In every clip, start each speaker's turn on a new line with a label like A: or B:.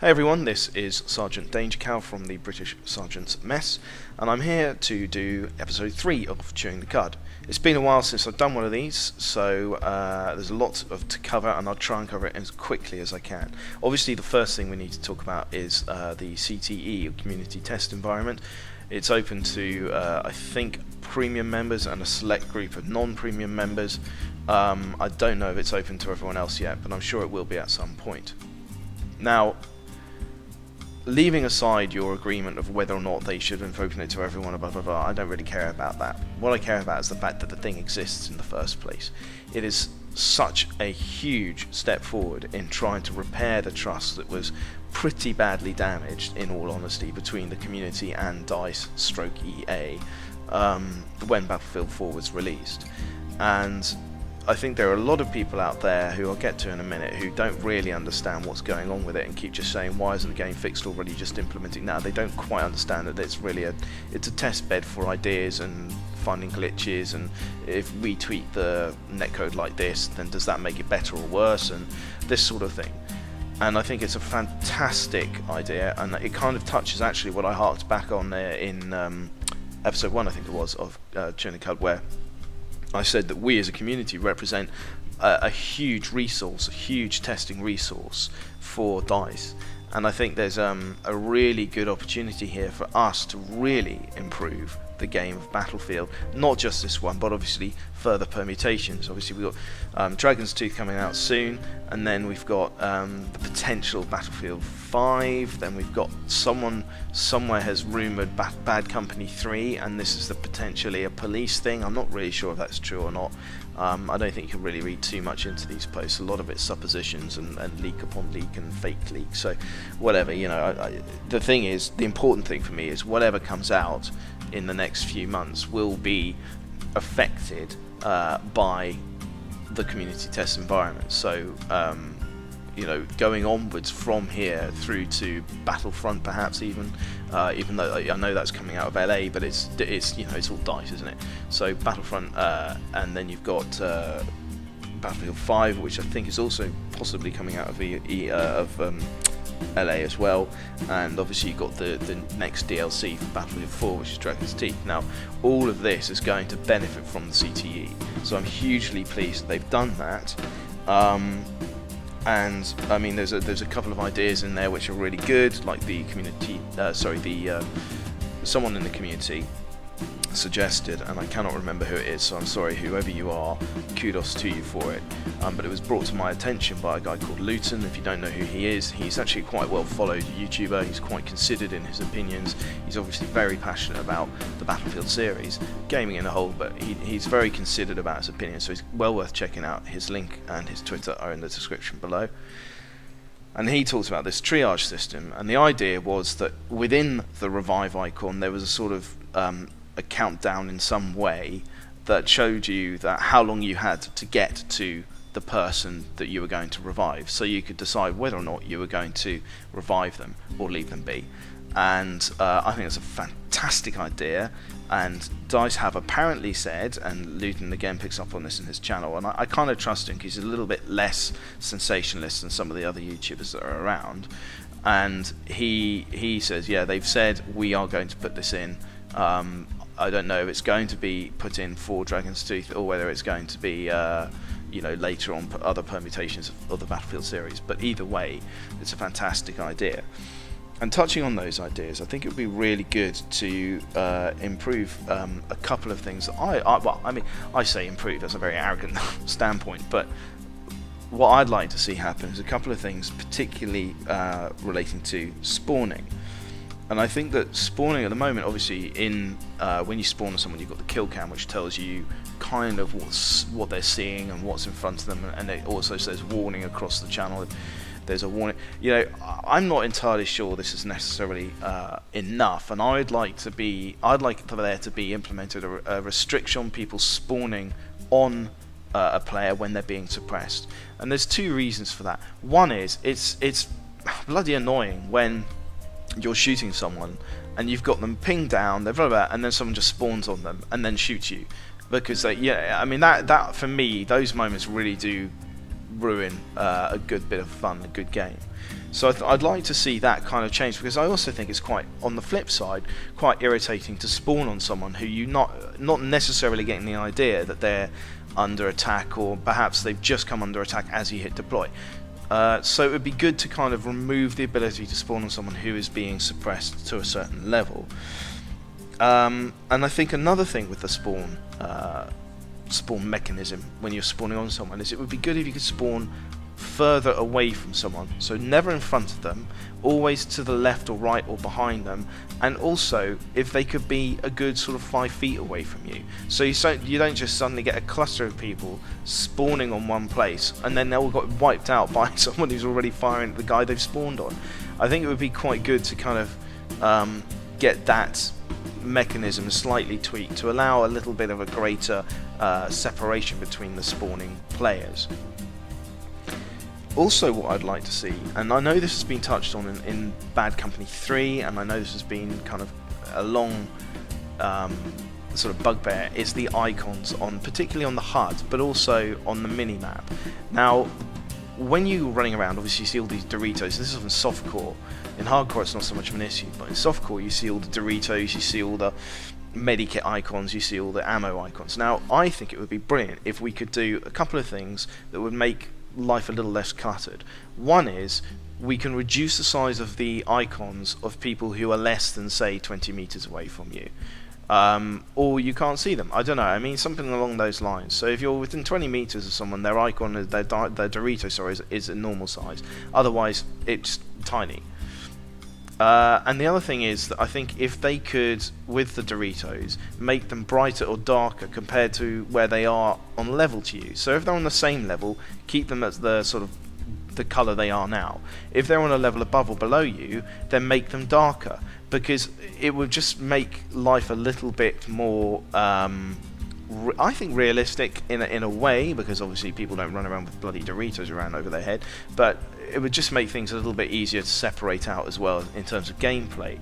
A: Hey everyone, this is Sergeant DangerCow from the British Sergeant's Mess, and I'm here to do episode 3 of Chewing the Cud. It's been a while since I've done one of these, so there's a lot to cover, and I'll try and cover it as quickly as I can. Obviously, the first thing we need to talk about is the CTE, Community Test Environment. It's open to, I think, premium members and a select group of non-premium members. I don't know if it's open to everyone else yet, but I'm sure it will be at some point. Now, leaving aside your agreement of whether or not they should have opened it to everyone, blah blah blah, I don't really care about that. What I care about is the fact that the thing exists in the first place. It is such a huge step forward in trying to repair the trust that was pretty badly damaged, in all honesty, between the community and DICE/EA when Battlefield 4 was released. And I think there are a lot of people out there, who I'll get to in a minute, who don't really understand what's going on with it and keep just saying, why isn't the game fixed already, just implementing now. They don't quite understand that it's really it's a test bed for ideas and finding glitches, and if we tweak the netcode like this, then does that make it better or worse, and this sort of thing. And I think it's a fantastic idea, and it kind of touches actually what I harked back on there in episode 1, I think it was, of Chewing the Cud, where I said that we as a community represent a huge resource, a huge testing resource for DICE, and I think there's a really good opportunity here for us to really improve the game of Battlefield, not just this one, but obviously further permutations. Obviously we've got Dragon's Tooth coming out soon, and then we've got the potential Battlefield 5, then we've got someone somewhere has rumoured Bad Company 3, and this is potentially a police thing. I'm not really sure if that's true or not. I don't think you can really read too much into these posts. A lot of it's suppositions and leak upon leak and fake leak, so whatever, you know. The thing is, the important thing for me is whatever comes out in the next few months will be affected by the community test environment. So you know, going onwards from here through to Battlefront, perhaps even though I know that's coming out of LA, but it's you know, it's all DICE, isn't it? So Battlefront, and then you've got Battlefield 5, which I think is also possibly coming out of LA as well, and obviously you've got the next DLC for Battlefield 4, which is Dragon's Teeth. Now, all of this is going to benefit from the CTE, so I'm hugely pleased that they've done that. And I mean, there's a couple of ideas in there which are really good, like the community, someone in the community suggested, and I cannot remember who it is, so I'm sorry, whoever you are, kudos to you for it, but it was brought to my attention by a guy called Luton. If you don't know who he is, he's actually quite well followed YouTuber. He's quite considered in his opinions. He's obviously very passionate about the Battlefield series, gaming in a whole, but he's very considered about his opinions, so it's well worth checking out. His link and his Twitter are in the description below. And he talks about this triage system, and the idea was that within the revive icon there was a sort of a countdown in some way that showed you that how long you had to get to the person that you were going to revive, so you could decide whether or not you were going to revive them or leave them be. And I think it's a fantastic idea, and DICE have apparently said, and Luton again picks up on this in his channel, and I kind of trust him because he's a little bit less sensationalist than some of the other YouTubers that are around, and he says, yeah, they've said we are going to put this in. I don't know if it's going to be put in for Dragon's Tooth or whether it's going to be you know, later on other permutations of the Battlefield series, but either way it's a fantastic idea. And touching on those ideas, I think it would be really good to improve a couple of things that well, I mean, I say improve, that's a very arrogant standpoint, but what I'd like to see happen is a couple of things, particularly relating to spawning. And I think that spawning at the moment, obviously, in when you spawn on someone, you've got the kill cam, which tells you kind of what they're seeing and what's in front of them, and it also says warning across the channel if there's a warning. You know, I'm not entirely sure this is necessarily enough, and I'd like for there to be implemented a restriction on people spawning on a player when they're being suppressed. And there's two reasons for that. One is it's bloody annoying when you're shooting someone and you've got them pinged down, and then someone just spawns on them and then shoots you, because yeah, I mean that for me, those moments really do ruin a good bit of fun, a good game. So I'd like to see that kind of change, because I also think it's quite, on the flip side, quite irritating to spawn on someone who you not necessarily getting the idea that they're under attack, or perhaps they've just come under attack as you hit deploy. So it would be good to kind of remove the ability to spawn on someone who is being suppressed to a certain level. And I think another thing with the spawn mechanism when you're spawning on someone is it would be good if you could spawn further away from someone, so never in front of them, always to the left or right or behind them, and also if they could be a good sort of 5 feet away from you, so you don't just suddenly get a cluster of people spawning on one place and then they all got wiped out by someone who's already firing at the guy they've spawned on. I think it would be quite good to kind of get that mechanism slightly tweaked to allow a little bit of a greater separation between the spawning players. Also, what I'd like to see, and I know this has been touched on in Bad Company 3, and I know this has been kind of a long sort of bugbear, is the icons, particularly on the HUD, but also on the mini-map. Now, when you're running around, obviously you see all these Doritos. This is on softcore. In hardcore it's not so much of an issue, but in softcore you see all the Doritos, you see all the medikit icons, you see all the ammo icons. Now, I think it would be brilliant if we could do a couple of things that would make life a little less cluttered. One is we can reduce the size of the icons of people who are less than, say, 20 meters away from you, or you can't see them. I don't know, I mean something along those lines. So if you're within 20 meters of someone, their icon, their Dorito is a normal size, otherwise it's tiny. And the other thing is that I think if they could, with the Doritos, make them brighter or darker compared to where they are on level to you. So if they're on the same level, keep them at the sort of the colour they are now. If they're on a level above or below you, then make them darker, because it would just make life a little bit more I think realistic in a way, because obviously people don't run around with bloody Doritos around over their head, but it would just make things a little bit easier to separate out as well in terms of gameplay.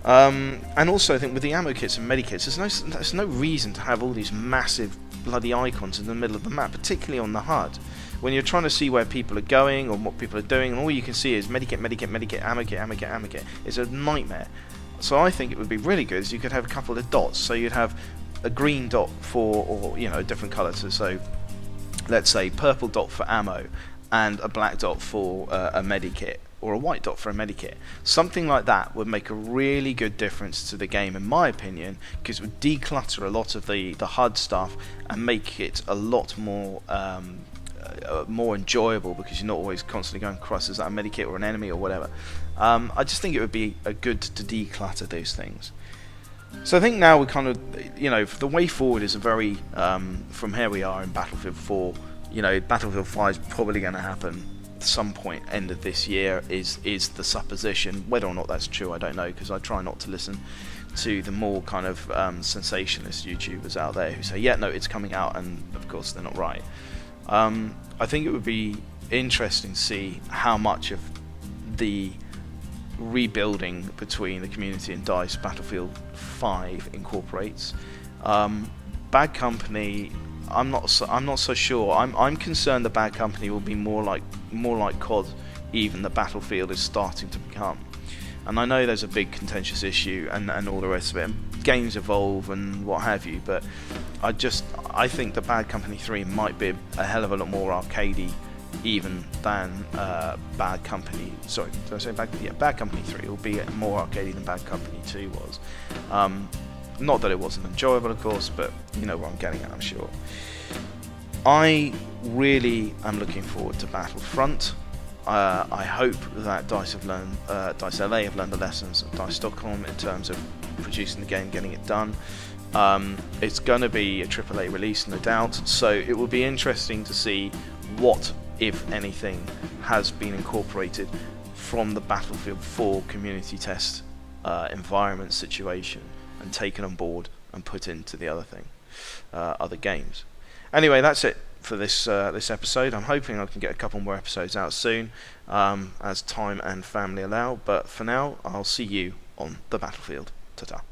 A: And also I think with the ammo kits and medikits, there's no reason to have all these massive bloody icons in the middle of the map, particularly on the HUD. When you're trying to see where people are going or what people are doing, and all you can see is medikit, medikit, medikit, ammo kit, ammo kit, ammo kit, it's a nightmare. So I think it would be really good if you could have a couple of dots, so you'd have a green dot for, or a different colour, so let's say purple dot for ammo and a black dot for a medikit, or a white dot for a medikit. Something like that would make a really good difference to the game, in my opinion, because it would declutter a lot of the HUD stuff and make it a lot more more enjoyable, because you're not always constantly going across, is that a medikit or an enemy or whatever. I just think it would be good to declutter those things. So I think now we kind of, the way forward is a very, from here we are in Battlefield 4, Battlefield 5 is probably going to happen at some point end of this year, is the supposition. Whether or not that's true, I don't know, because I try not to listen to the more kind of sensationalist YouTubers out there who say, yeah, no, it's coming out, and of course they're not right. I think it would be interesting to see how much of the rebuilding between the community and DICE Battlefield 5 incorporates. Bad Company, I'm not so sure. I'm concerned that Bad Company will be more like COD, even the Battlefield is starting to become. And I know there's a big contentious issue and all the rest of it, and games evolve and what have you, but I think that Bad Company 3 might be a hell of a lot more arcadey even than Bad Company. Sorry, did I say Bad? Yeah, Bad Company 3 will be more arcadey than Bad Company 2 was. Not that it wasn't enjoyable, of course, but you know what I'm getting at, I'm sure. I really am looking forward to Battlefront. I hope that DICE LA have learned the lessons of DICE Stockholm in terms of producing the game, getting it done. It's going to be a AAA release, no doubt, so it will be interesting to see what, if anything, has been incorporated from the Battlefield 4 community test environment situation and taken on board and put into the other games. Anyway, that's it for this episode. I'm hoping I can get a couple more episodes out soon, as time and family allow, but for now I'll see you on the battlefield. Ta-ta.